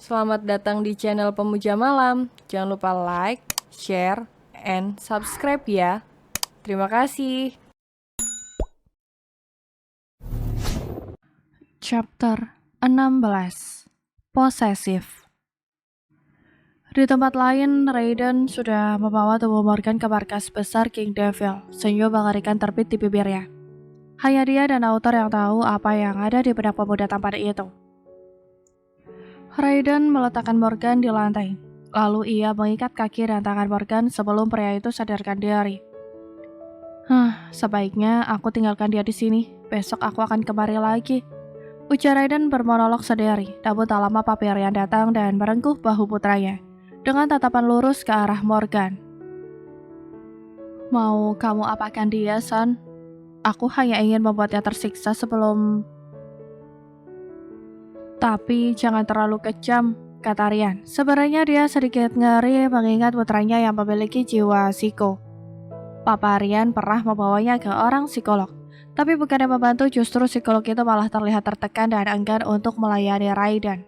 Selamat datang di channel Pemuja Malam. Jangan lupa like, share, and subscribe ya. Terima kasih. Chapter 16 Posesif. Di tempat lain, Raiden sudah membawa tubuh Morgan ke markas besar King Devil. Senyum mengerikan terbit di bibirnya. Hanya dia dan autor yang tahu apa yang ada di benak pemuda tampan itu. Raiden meletakkan Morgan di lantai. Lalu ia mengikat kaki dan tangan Morgan sebelum pria itu sadarkan diri. Sebaiknya aku tinggalkan dia di sini. Besok aku akan kemari lagi. Ujar Raiden bermonolog sendiri, namun tak lama Papirian datang dan merengkuh bahu putranya dengan tatapan lurus ke arah Morgan. Mau kamu apakan dia, Son? Aku hanya ingin membuatnya tersiksa sebelum... Tapi jangan terlalu kejam, kata Rian. Sebenarnya dia sedikit ngeri mengingat putranya yang memiliki jiwa psiko. Papa Rian pernah membawanya ke orang psikolog. Tapi bukannya membantu, justru psikolog itu malah terlihat tertekan dan enggan untuk melayani Raiden.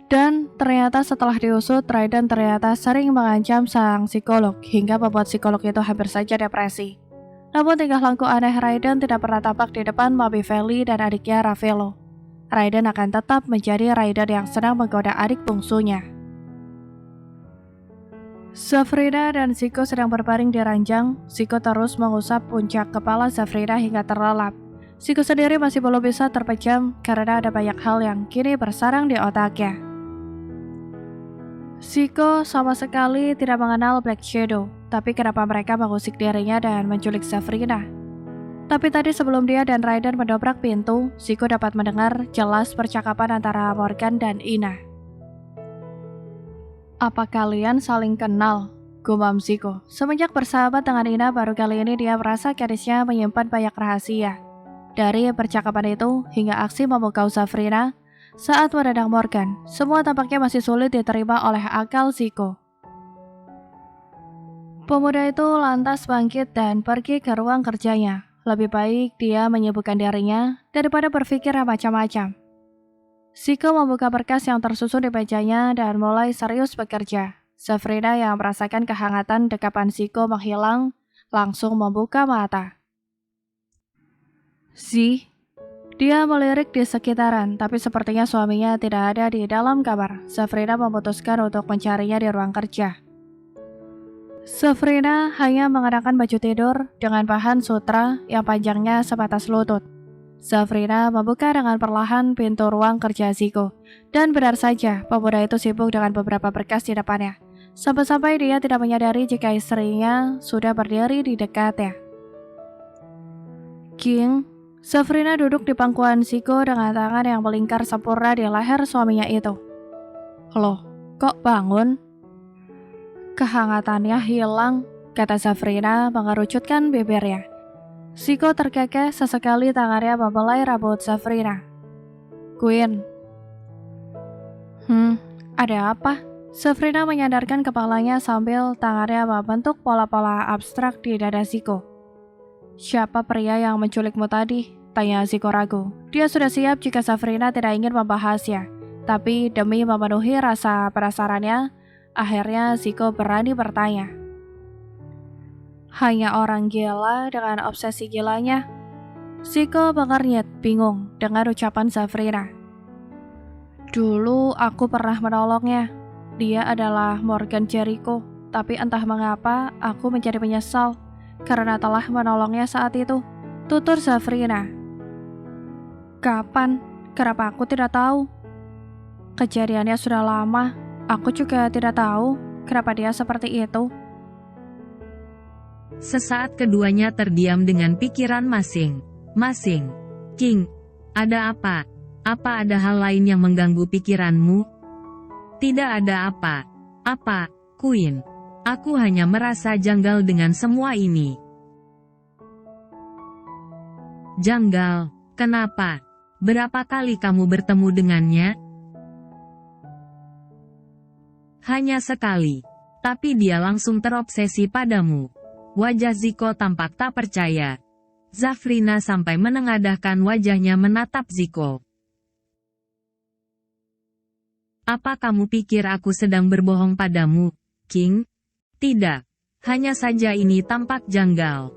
Dan ternyata setelah diusut, Raiden ternyata sering mengancam sang psikolog hingga membuat psikolog itu hampir saja depresi. Namun tingkah laku aneh Raiden tidak pernah tampak di depan Mami Feli dan adiknya Ravelo. Raiden akan tetap menjadi Raiden yang sedang menggoda adik bungsunya. Zafrina dan Ziko sedang berbaring di ranjang. Ziko terus mengusap puncak kepala Zafrina hingga terlelap. Ziko sendiri masih belum bisa terpejam karena ada banyak hal yang kini bersarang di otaknya. Ziko sama sekali tidak mengenal Black Shadow, tapi kenapa mereka mengusik dirinya dan menculik Zafrina? Tapi tadi sebelum dia dan Raiden mendobrak pintu, Ziko dapat mendengar jelas percakapan antara Morgan dan Ina. Apa kalian saling kenal? Gumam Ziko. Semenjak bersahabat dengan Ina, baru kali ini dia merasa gadisnya menyimpan banyak rahasia. Dari percakapan itu hingga aksi memukau Zafrina saat menendang Morgan, semua tampaknya masih sulit diterima oleh akal Ziko. Pemuda itu lantas bangkit dan pergi ke ruang kerjanya. Lebih baik dia menyibukkan dirinya daripada berpikir macam-macam. Ziko membuka berkas yang tersusun di mejanya dan mulai serius bekerja. Zafrina yang merasakan kehangatan dekapan Ziko menghilang, langsung membuka mata. Dia melirik di sekitaran, tapi sepertinya suaminya tidak ada di dalam kamar. Zafrina memutuskan untuk mencarinya di ruang kerja. Zafrina hanya mengenakan baju tidur dengan bahan sutra yang panjangnya sebatas lutut. Zafrina membuka dengan perlahan pintu ruang kerja Ziko. Dan benar saja, pemuda itu sibuk dengan beberapa berkas di depannya. Sampai-sampai dia tidak menyadari jika istrinya sudah berdiri di dekatnya. King, Zafrina duduk di pangkuan Ziko dengan tangan yang melingkar sempurna di leher suaminya itu. Loh, kok bangun? Kehangatannya hilang, kata Zafrina mengerucutkan bibirnya. Ziko terkekeh sesekali tangannya membelai rambut Zafrina. Queen. Ada apa? Zafrina menyandarkan kepalanya sambil tangannya membentuk pola-pola abstrak di dada Ziko. Siapa pria yang menculikmu tadi? Tanya Ziko ragu. Dia sudah siap jika Zafrina tidak ingin membahasnya. Tapi demi memenuhi rasa penasarannya, akhirnya Ziko berani bertanya. Hanya orang gila dengan obsesi gilanya. Ziko mengernyit bingung dengan ucapan Zafrina. Dulu aku pernah menolongnya. Dia adalah Morgan Jericho. Tapi entah mengapa aku menjadi menyesal karena telah menolongnya saat itu. Tutur Zafrina. Kapan? Kenapa aku tidak tahu? Kejadiannya sudah lama. Aku juga tidak tahu kenapa dia seperti itu. Sesaat keduanya terdiam dengan pikiran masing-masing. King, ada apa? Apa ada hal lain yang mengganggu pikiranmu? Tidak ada apa. Apa, Queen? Aku hanya merasa janggal dengan semua ini. Janggal? Kenapa? Berapa kali kamu bertemu dengannya? Hanya sekali. Tapi dia langsung terobsesi padamu. Wajah Ziko tampak tak percaya. Zafrina sampai menengadahkan wajahnya menatap Ziko. Apa kamu pikir aku sedang berbohong padamu, King? Tidak. Hanya saja ini tampak janggal.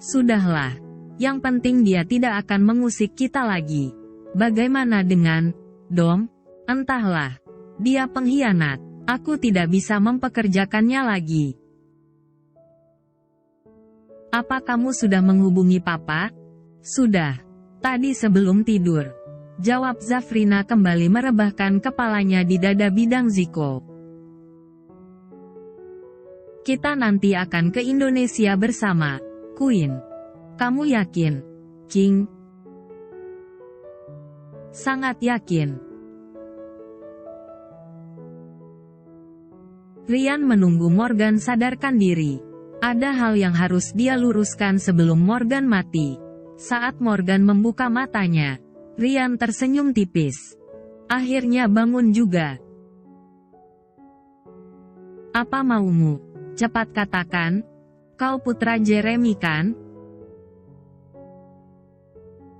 Sudahlah. Yang penting dia tidak akan mengusik kita lagi. Bagaimana dengan Dom? Entahlah. Dia pengkhianat. Aku tidak bisa mempekerjakannya lagi. Apa kamu sudah menghubungi Papa? Sudah. Tadi sebelum tidur. Jawab Zafrina kembali merebahkan kepalanya di dada bidang Ziko. Kita nanti akan ke Indonesia bersama, Queen. Kamu yakin, King? Sangat yakin. Ryan menunggu Morgan sadarkan diri. Ada hal yang harus dia luruskan sebelum Morgan mati. Saat Morgan membuka matanya, Ryan tersenyum tipis. Akhirnya bangun juga. Apa maumu? Cepat katakan. Kau putra Jeremy kan?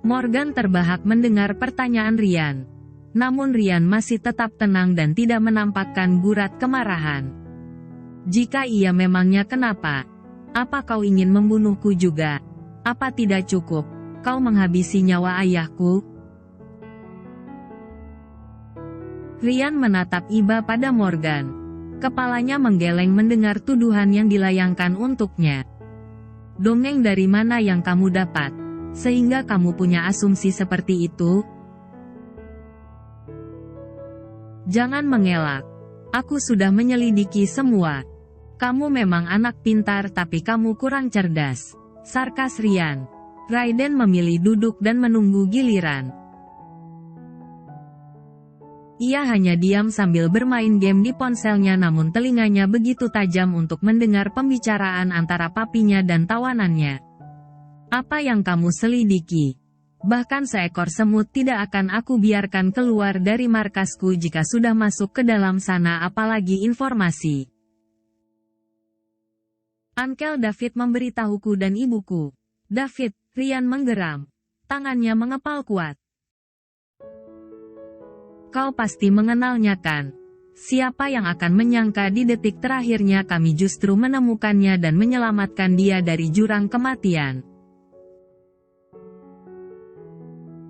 Morgan terbahak mendengar pertanyaan Ryan. Namun Ryan masih tetap tenang dan tidak menampakkan gurat kemarahan. Jika iya memangnya kenapa? Apa kau ingin membunuhku juga? Apa tidak cukup? Kau menghabisi nyawa ayahku? Ryan menatap iba pada Morgan. Kepalanya menggeleng mendengar tuduhan yang dilayangkan untuknya. Dongeng dari mana yang kamu dapat? Sehingga kamu punya asumsi seperti itu? Jangan mengelak. Aku sudah menyelidiki semua. Kamu memang anak pintar tapi kamu kurang cerdas. Sarkas Ryan. Raiden memilih duduk dan menunggu giliran. Ia hanya diam sambil bermain game di ponselnya namun telinganya begitu tajam untuk mendengar pembicaraan antara papinya dan tawanannya. Apa yang kamu selidiki? Bahkan seekor semut tidak akan aku biarkan keluar dari markasku jika sudah masuk ke dalam sana apalagi informasi. Uncle David memberitahuku dan ibuku. David, Ryan menggeram. Tangannya mengepal kuat. Kau pasti mengenalnya kan? Siapa yang akan menyangka di detik terakhirnya kami justru menemukannya dan menyelamatkan dia dari jurang kematian.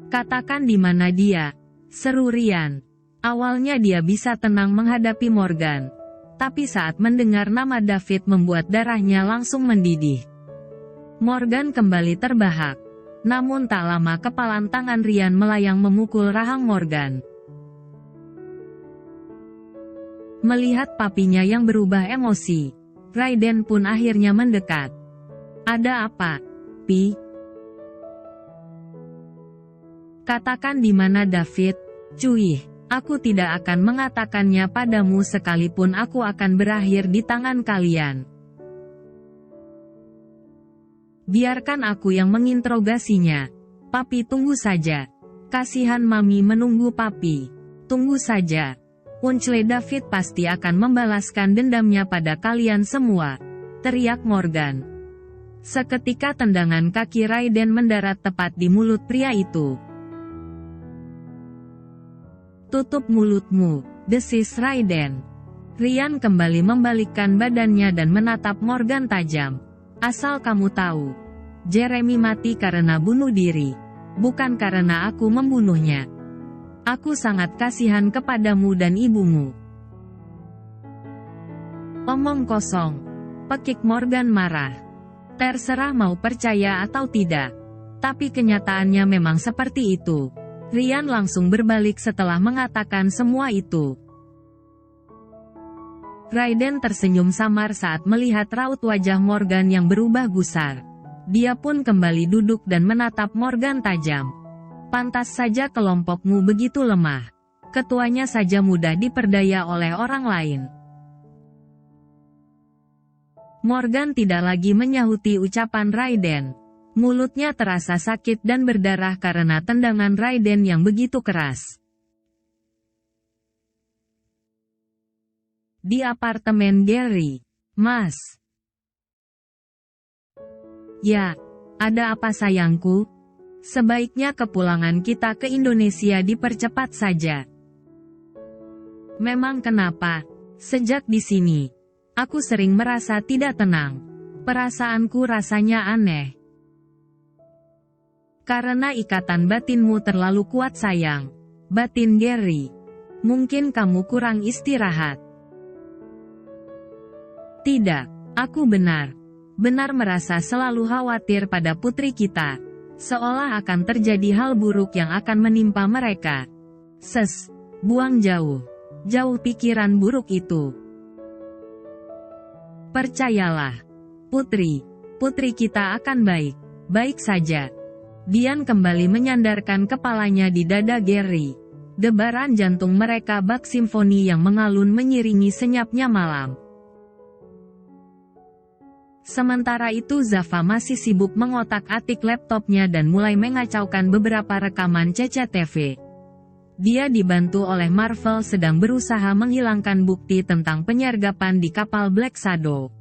Katakan di mana dia? Seru Ryan. Awalnya dia bisa tenang menghadapi Morgan. Tapi saat mendengar nama David membuat darahnya langsung mendidih. Morgan kembali terbahak. Namun tak lama kepalan tangan Ryan melayang memukul rahang Morgan. Melihat papinya yang berubah emosi, Raiden pun akhirnya mendekat. Ada apa, Pi? Katakan di mana David? Cuy, aku tidak akan mengatakannya padamu sekalipun aku akan berakhir di tangan kalian. Biarkan aku yang menginterogasinya. Papi tunggu saja. Kasihan Mami menunggu Papi. Tunggu saja. Uncle David pasti akan membalaskan dendamnya pada kalian semua. Teriak Morgan. Seketika tendangan kaki Raiden mendarat tepat di mulut pria itu. Tutup mulutmu, desis Raiden. Ryan kembali membalikkan badannya dan menatap Morgan tajam. Asal kamu tahu, Jeremy mati karena bunuh diri. Bukan karena aku membunuhnya. Aku sangat kasihan kepadamu dan ibumu. Omong kosong. Pekik Morgan marah. Terserah mau percaya atau tidak. Tapi kenyataannya memang seperti itu. Ryan langsung berbalik setelah mengatakan semua itu. Raiden tersenyum samar saat melihat raut wajah Morgan yang berubah gusar. Dia pun kembali duduk dan menatap Morgan tajam. Pantas saja kelompokmu begitu lemah. Ketuanya saja mudah diperdaya oleh orang lain. Morgan tidak lagi menyahuti ucapan Raiden. Mulutnya terasa sakit dan berdarah karena tendangan Raiden yang begitu keras. Di apartemen Gary. Mas. Ya, ada apa sayangku? Sebaiknya kepulangan kita ke Indonesia dipercepat saja. Memang kenapa? Sejak di sini, aku sering merasa tidak tenang. Perasaanku rasanya aneh. Karena ikatan batinmu terlalu kuat sayang. Batin Gary. Mungkin kamu kurang istirahat. Tidak, aku benar merasa selalu khawatir pada putri kita. Seolah akan terjadi hal buruk yang akan menimpa mereka. Buang jauh pikiran buruk itu. Percayalah, putri kita akan baik saja. Dian kembali menyandarkan kepalanya di dada Gary. Debaran jantung mereka bak simfoni yang mengalun mengiringi senyapnya malam. Sementara itu Zaffa masih sibuk mengotak-atik laptopnya dan mulai mengacaukan beberapa rekaman CCTV. Dia dibantu oleh Marvel sedang berusaha menghilangkan bukti tentang penyergapan di kapal Black Shadow.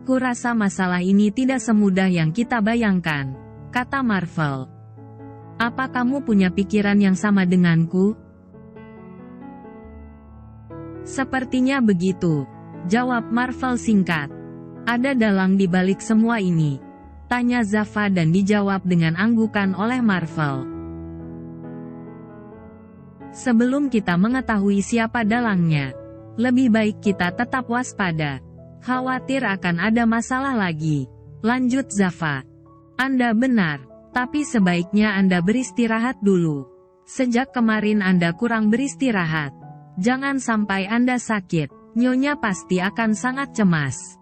Kurasa masalah ini tidak semudah yang kita bayangkan, kata Marvel. Apa kamu punya pikiran yang sama denganku? Sepertinya begitu. Jawab Marvel singkat. Ada dalang di balik semua ini? Tanya Zaffa dan dijawab dengan anggukan oleh Marvel. Sebelum kita mengetahui siapa dalangnya, lebih baik kita tetap waspada. Khawatir akan ada masalah lagi. Lanjut Zaffa. Anda benar, tapi sebaiknya Anda beristirahat dulu. Sejak kemarin Anda kurang beristirahat. Jangan sampai Anda sakit. Nyonya pasti akan sangat cemas.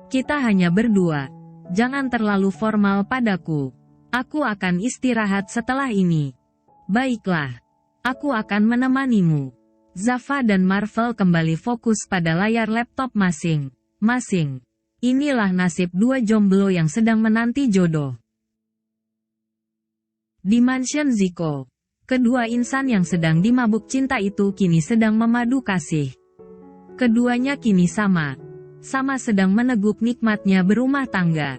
Kita hanya berdua. Jangan terlalu formal padaku. Aku akan istirahat setelah ini. Baiklah. Aku akan menemanimu. Zaffa dan Marvel kembali fokus pada layar laptop masing-masing. Inilah nasib dua jomblo yang sedang menanti jodoh. Di mansion Zico. Kedua insan yang sedang dimabuk cinta itu kini sedang memadu kasih. Keduanya kini sama sedang meneguk nikmatnya berumah tangga.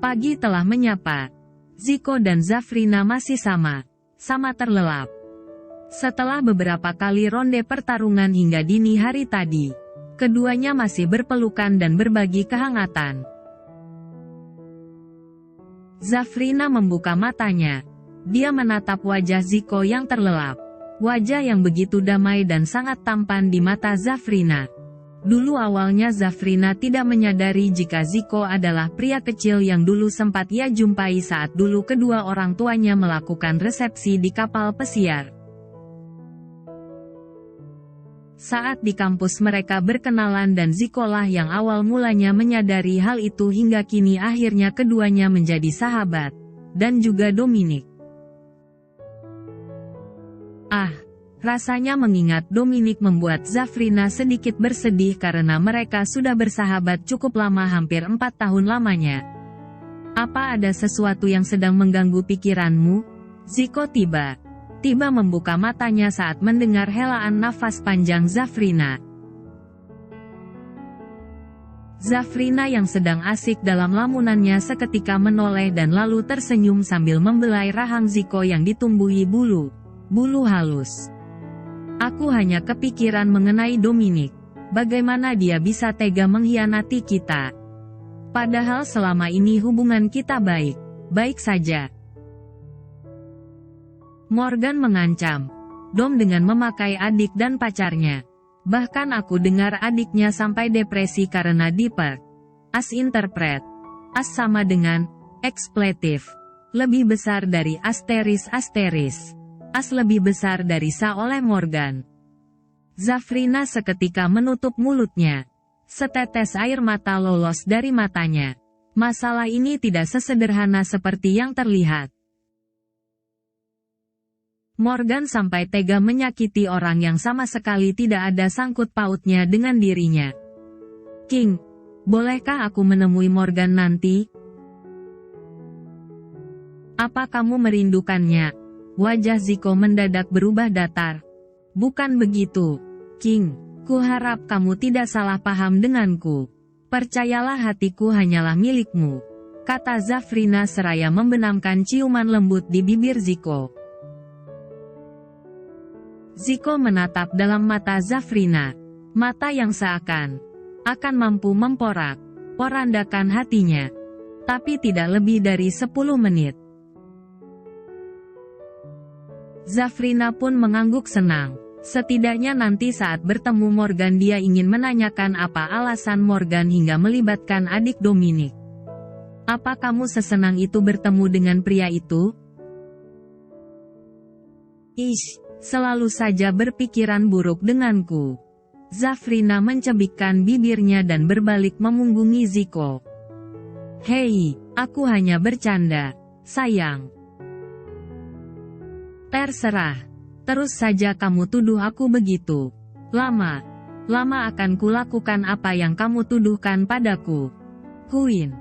Pagi telah menyapa. Zico dan Zafrina masih sama terlelap. Setelah beberapa kali ronde pertarungan hingga dini hari tadi, keduanya masih berpelukan dan berbagi kehangatan. Zafrina membuka matanya. Dia menatap wajah Zico yang terlelap. Wajah yang begitu damai dan sangat tampan di mata Zafrina. Dulu awalnya Zafrina tidak menyadari jika Zico adalah pria kecil yang dulu sempat ia jumpai saat dulu kedua orang tuanya melakukan resepsi di kapal pesiar. Saat di kampus mereka berkenalan dan Zico lah yang awal mulanya menyadari hal itu hingga kini akhirnya keduanya menjadi sahabat. Dan juga Dominic. Rasanya mengingat Dominic membuat Zafrina sedikit bersedih karena mereka sudah bersahabat cukup lama hampir 4 tahun lamanya. Apa ada sesuatu yang sedang mengganggu pikiranmu? Zico tiba membuka matanya saat mendengar helaan nafas panjang Zafrina. Zafrina yang sedang asik dalam lamunannya seketika menoleh dan lalu tersenyum sambil membelai rahang Zico yang ditumbuhi bulu halus. Aku hanya kepikiran mengenai Dominic. Bagaimana dia bisa tega mengkhianati kita? Padahal selama ini hubungan kita baik saja. Morgan mengancam Dom dengan memakai adik dan pacarnya. Bahkan aku dengar adiknya sampai depresi karena diper. As interpret. As sama dengan ekspletif. Lebih besar dari asteris. As lebih besar dari sa oleh Morgan. Zafrina seketika menutup mulutnya. Setetes air mata lolos dari matanya. Masalah ini tidak sesederhana seperti yang terlihat. Morgan sampai tega menyakiti orang yang sama sekali tidak ada sangkut pautnya dengan dirinya. King, bolehkah aku menemui Morgan nanti? Apa kamu merindukannya? Wajah Zico mendadak berubah datar. Bukan begitu, King. Kuharap kamu tidak salah paham denganku. Percayalah hatiku hanyalah milikmu, kata Zafrina seraya membenamkan ciuman lembut di bibir Ziko. Ziko menatap dalam mata Zafrina, mata yang seakan akan mampu memporak-porandakan hatinya. Tapi tidak lebih dari 10 menit. Zafrina pun mengangguk senang. Setidaknya nanti saat bertemu Morgan dia ingin menanyakan apa alasan Morgan hingga melibatkan adik Dominic. Apa kamu sesenang itu bertemu dengan pria itu? Ish, selalu saja berpikiran buruk denganku. Zafrina mencebikkan bibirnya dan berbalik memunggungi Ziko. Hei, aku hanya bercanda, sayang. Terserah. Terus saja kamu tuduh aku begitu. Lama akan kulakukan apa yang kamu tuduhkan padaku. Queen.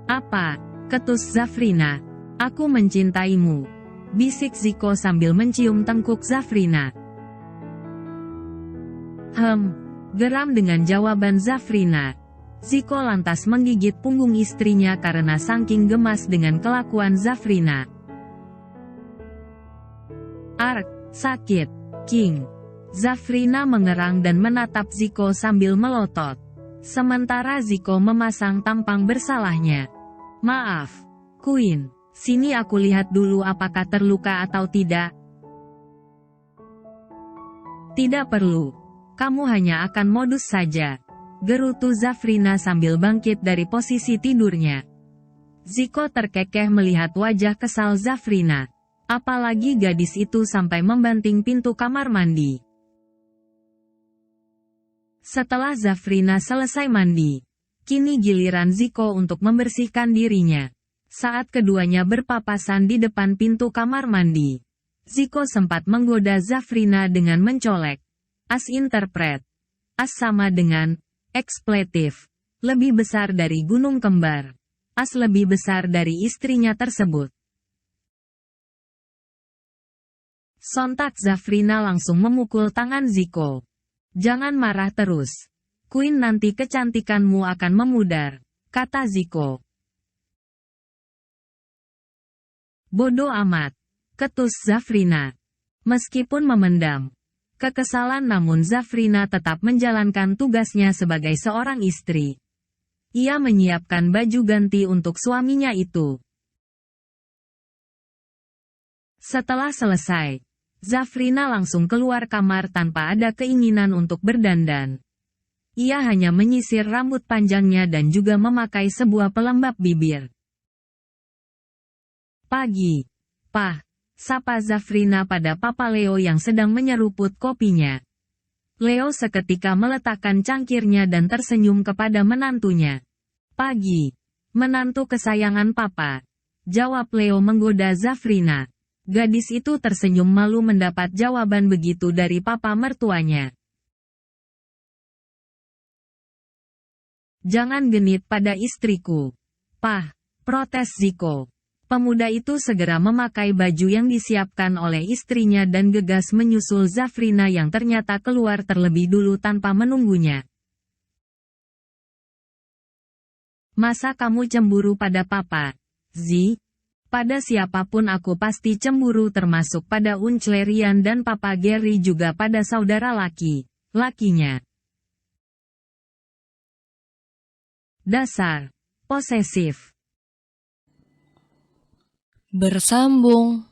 Apa? Ketus Zafrina. Aku mencintaimu, bisik Ziko sambil mencium tengkuk Zafrina. Geram dengan jawaban Zafrina. Ziko lantas menggigit punggung istrinya karena saking gemas dengan kelakuan Zafrina. Ark, sakit, King. Zafrina mengerang dan menatap Ziko sambil melotot. Sementara Ziko memasang tampang bersalahnya. Maaf, Queen, sini aku lihat dulu apakah terluka atau tidak. Tidak perlu, kamu hanya akan modus saja, gerutu Zafrina sambil bangkit dari posisi tidurnya. Ziko terkekeh melihat wajah kesal Zafrina. Apalagi gadis itu sampai membanting pintu kamar mandi. Setelah Zafrina selesai mandi, kini giliran Ziko untuk membersihkan dirinya. Saat keduanya berpapasan di depan pintu kamar mandi, Ziko sempat menggoda Zafrina dengan mencolek. As interpret. As sama dengan ekspletif. Lebih besar dari gunung kembar. As lebih besar dari istrinya tersebut. Sontak Zafrina langsung memukul tangan Ziko. Jangan marah terus. Queen, nanti kecantikanmu akan memudar, kata Ziko. Bodoh amat, ketus Zafrina. Meskipun memendam kekesalan namun Zafrina tetap menjalankan tugasnya sebagai seorang istri. Ia menyiapkan baju ganti untuk suaminya itu. Setelah selesai, Zafrina langsung keluar kamar tanpa ada keinginan untuk berdandan. Ia hanya menyisir rambut panjangnya dan juga memakai sebuah pelembab bibir. Pagi, Pah, sapa Zafrina pada Papa Leo yang sedang menyeruput kopinya. Leo seketika meletakkan cangkirnya dan tersenyum kepada menantunya. Pagi, menantu kesayangan Papa, jawab Leo menggoda Zafrina. Gadis itu tersenyum malu mendapat jawaban begitu dari papa mertuanya. Jangan genit pada istriku, Pah, protes Ziko. Pemuda itu segera memakai baju yang disiapkan oleh istrinya dan gegas menyusul Zafrina yang ternyata keluar terlebih dulu tanpa menunggunya. Masa kamu cemburu pada papa, Zi? Pada siapapun aku pasti cemburu termasuk pada Unclerian dan Papa Gary juga pada saudara lakinya. Dasar posesif. Bersambung.